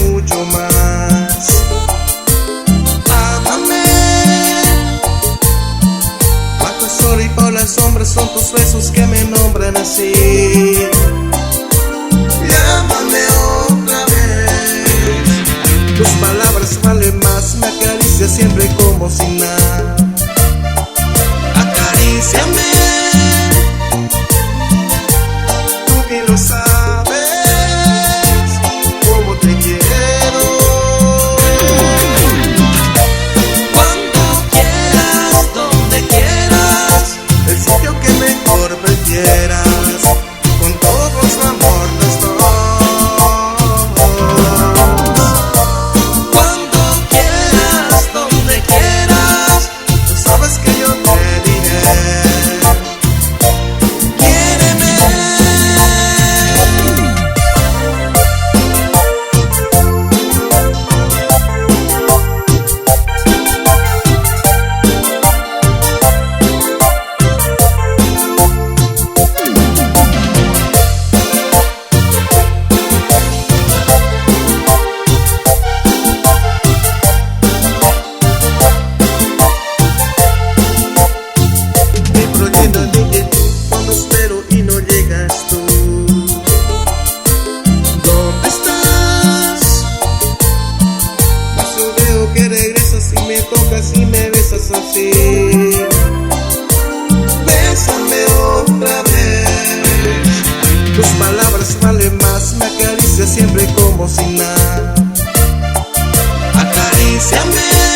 mucho más. Ámame, bajo el sol y por las sombras son tus besos que me nombran así. Llámame otra vez, tus palabras valen más, me acaricias siempre como si nada. Acaríciame, tú bien lo sabes, como te quiero. Cuando quieras, donde quieras, el sitio que mejor prefieras, con todo su amor los dos. Cuando quieras, donde quieras, tú sabes que yo te diré. Quiéreme. Cuando espero y no llegas tú, ¿dónde estás? Mas yo veo que regresas y me tocas y me besas así. Bésame otra vez, tus palabras valen más, me acaricias siempre como si nada. Acaríciame.